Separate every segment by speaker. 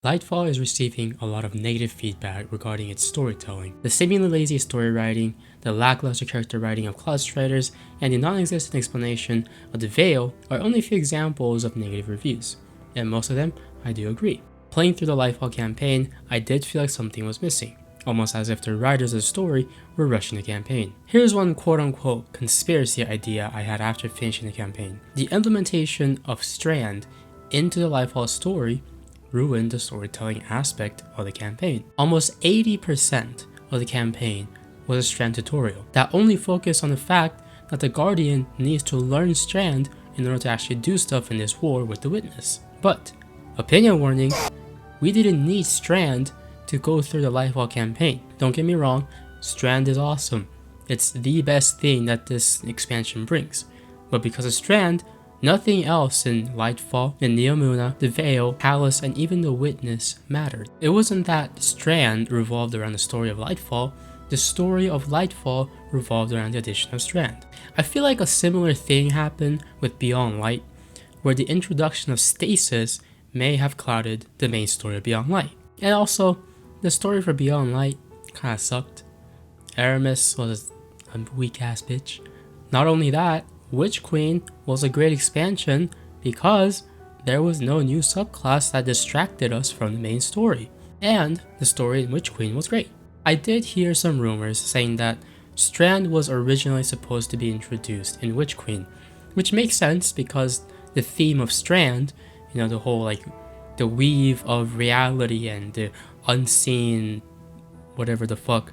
Speaker 1: Lightfall is receiving a lot of negative feedback regarding its storytelling. The seemingly lazy story writing, the lackluster character writing of class traders, and the non-existent explanation of the Veil are only a few examples of negative reviews, and most of them I do agree. Playing through the Lightfall campaign, I did feel like something was missing, almost as if the writers of the story were rushing the campaign. Here's one quote-unquote conspiracy idea I had after finishing the campaign. The implementation of Strand into the Lightfall story ruined the storytelling aspect of the campaign. Almost 80% of the campaign was a Strand tutorial that only focused on the fact that the Guardian needs to learn Strand in order to actually do stuff in this war with the Witness. But, opinion warning, we didn't need Strand to go through the Lightfall campaign. Don't get me wrong, Strand is awesome. It's the best thing that this expansion brings. But because of Strand, nothing else in Lightfall, in Neomuna, the Veil, Callus, and even the Witness mattered. It wasn't that Strand revolved around the story of Lightfall, the story of Lightfall revolved around the addition of Strand. I feel like a similar thing happened with Beyond Light, where the introduction of Stasis may have clouded the main story of Beyond Light. And also, the story for Beyond Light kinda sucked. Aramis was a weak ass bitch. Not only that, Witch Queen was a great expansion because there was no new subclass that distracted us from the main story. And the story in Witch Queen was great. I did hear some rumors saying that Strand was originally supposed to be introduced in Witch Queen, which makes sense because the theme of Strand, you know, the whole the weave of reality and the unseen whatever the fuck,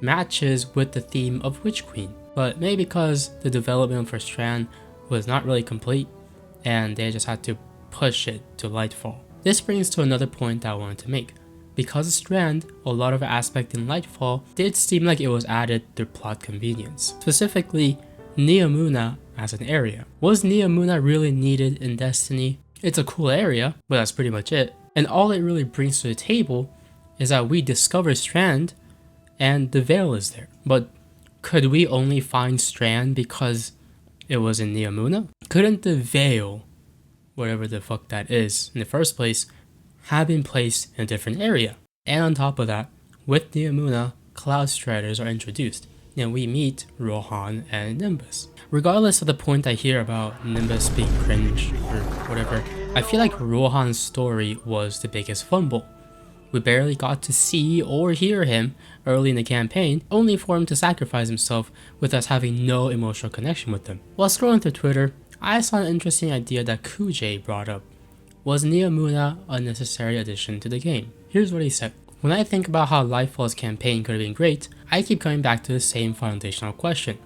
Speaker 1: matches with the theme of Witch Queen. But maybe because the development for Strand was not really complete and they just had to push it to Lightfall. This brings to another point that I wanted to make. Because of Strand, a lot of aspect in Lightfall did seem like it was added through plot convenience. Specifically, Neomuna as an area. Was Neomuna really needed in Destiny? It's a cool area, but that's pretty much it. And all it really brings to the table is that we discover Strand and the Veil is there. But could we only find Strand because it was in Neomuna? Couldn't the Veil, whatever the fuck that is in the first place, have been placed in a different area? And on top of that, with Neomuna, Cloud Striders are introduced, and we meet Rohan and Nimbus. Regardless of the point I hear about Nimbus being cringe or whatever, I feel like Rohan's story was the biggest fumble. We barely got to see or hear him early in the campaign, only for him to sacrifice himself with us having no emotional connection with him. While scrolling through Twitter, I saw an interesting idea that Kujay brought up. Was Neomuna a necessary addition to the game? Here's what he said. When I think about how Lightfall's campaign could have been great, I keep coming back to the same foundational question.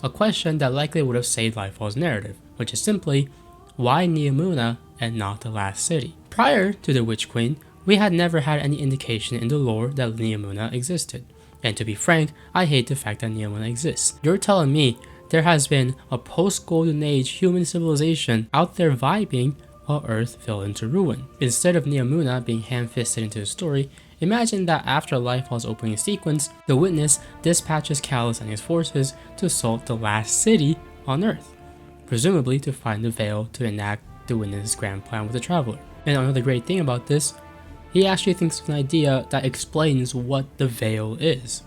Speaker 1: A question that likely would have saved Lightfall's narrative, which is simply, why Neomuna and not the last city? Prior to the Witch Queen, we had never had any indication in the lore that Neomuna existed. And to be frank, I hate the fact that Neomuna exists. You're telling me there has been a post-Golden Age human civilization out there vibing while Earth fell into ruin. Instead of Neomuna being ham-fisted into the story, imagine that after Lightfall's opening sequence, the Witness dispatches Callus and his forces to assault the last city on Earth, presumably to find the Veil to enact the Witness's grand plan with the Traveler. And another great thing about this, he actually thinks of an idea that explains what the Veil is,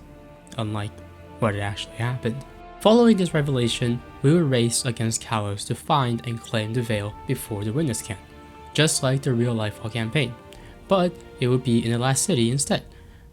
Speaker 1: unlike what had actually happened. Following this revelation, we will race against Callus to find and claim the Veil before the Witness can, just like the real Lightfall campaign, but it would be in the last city instead,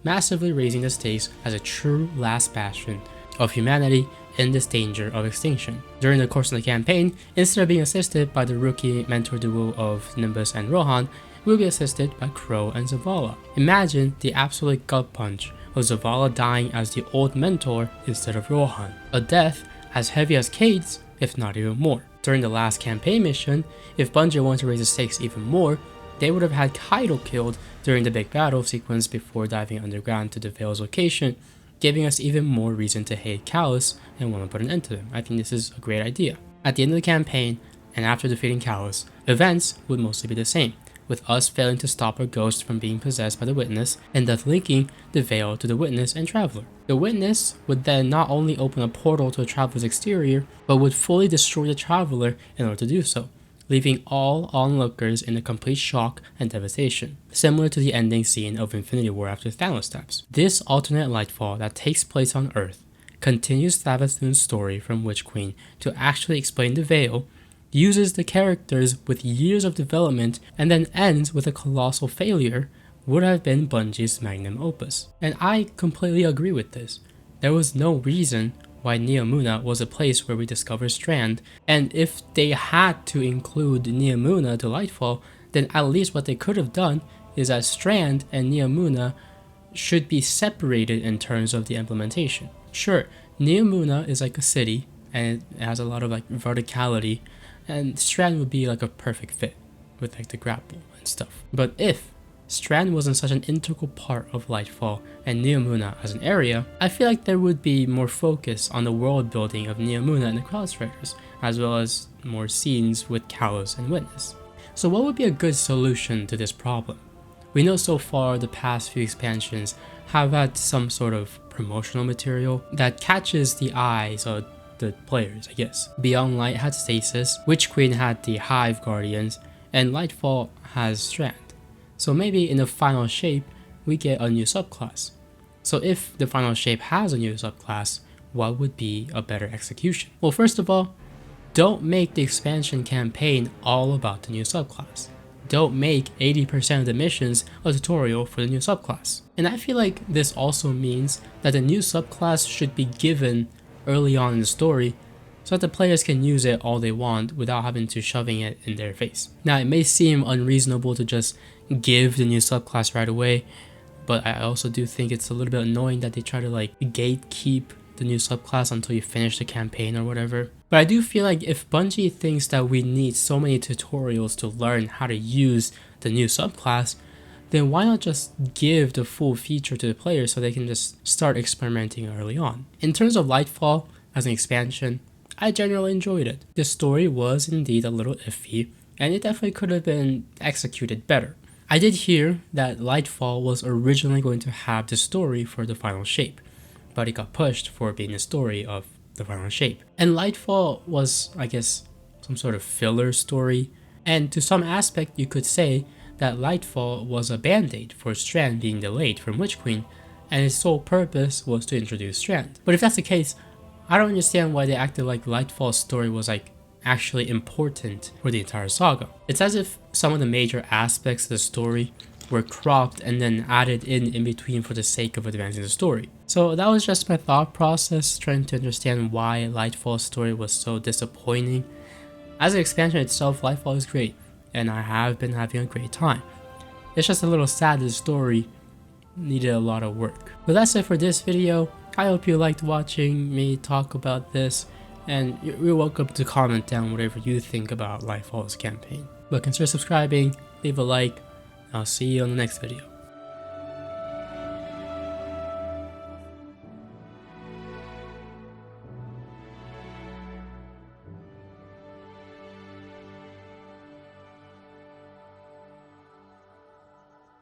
Speaker 1: massively raising the stakes as a true last bastion of humanity in this danger of extinction. During the course of the campaign, instead of being assisted by the rookie mentor duo of Nimbus and Rohan, we will be assisted by Crow and Zavala. Imagine the absolute gut punch of Zavala dying as the old mentor instead of Rohan, a death as heavy as Cade's, if not even more. During the last campaign mission, if Bungie wanted to raise the stakes even more, they would have had Kaido killed during the big battle sequence before diving underground to the Veil's location, giving us even more reason to hate Callus and want to put an end to them. I think this is a great idea. At the end of the campaign, and after defeating Callus, events would mostly be the same, with us failing to stop our ghost from being possessed by the Witness, and thus linking the Veil to the Witness and Traveler. The Witness would then not only open a portal to the Traveler's exterior, but would fully destroy the Traveler in order to do so, leaving all onlookers in a complete shock and devastation, similar to the ending scene of Infinity War after Thanos steps. This alternate Lightfall that takes place on Earth continues Savathun's story from Witch Queen to actually explain the Veil, uses the characters with years of development, and then ends with a colossal failure would have been Bungie's magnum opus. And I completely agree with this. There was no reason why Neomuna was a place where we discover Strand, and if they had to include Neomuna to Lightfall, then at least what they could have done is that Strand and Neomuna should be separated in terms of the implementation. Sure, Neomuna is like a city, and it has a lot of like verticality, and Strand would be like a perfect fit with like the grapple and stuff. But if Strand wasn't such an integral part of Lightfall and Neomuna as an area, I feel like there would be more focus on the world building of Neomuna and the Crowdstriders, as well as more scenes with Kalos and Witness. So what would be a good solution to this problem? We know so far the past few expansions have had some sort of promotional material that catches the eyes of the players, I guess. Beyond Light had Stasis, Witch Queen had the Hive Guardians, and Lightfall has Strand. So maybe in the final shape, we get a new subclass. So if the final shape has a new subclass, what would be a better execution? Well, first of all, don't make the expansion campaign all about the new subclass. Don't make 80% of the missions a tutorial for the new subclass. And I feel like this also means that the new subclass should be given early on in the story so that the players can use it all they want without having to shoving it in their face. Now, it may seem unreasonable to just give the new subclass right away, but I also do think it's a little bit annoying that they try to like gatekeep the new subclass until you finish the campaign or whatever. But I do feel like if Bungie thinks that we need so many tutorials to learn how to use the new subclass, then why not just give the full feature to the players so they can just start experimenting early on? In terms of Lightfall as an expansion, I generally enjoyed it. The story was indeed a little iffy, and it definitely could have been executed better. I did hear that Lightfall was originally going to have the story for the final shape, but it got pushed for being the story of the final shape. And Lightfall was, I guess, some sort of filler story, and to some aspect you could say that Lightfall was a band-aid for Strand being delayed from Witch Queen, and its sole purpose was to introduce Strand. But if that's the case, I don't understand why they acted like Lightfall's story was like actually important for the entire saga. It's as if some of the major aspects of the story were cropped and then added in between for the sake of advancing the story. So that was just my thought process, trying to understand why Lightfall's story was so disappointing. As an expansion itself, Lightfall is great, and I have been having a great time. It's just a little sad the story needed a lot of work. But that's it for this video. I hope you liked watching me talk about this, and you're welcome to comment down whatever you think about Lightfall's campaign. But consider subscribing, leave a like, and I'll see you on the next video.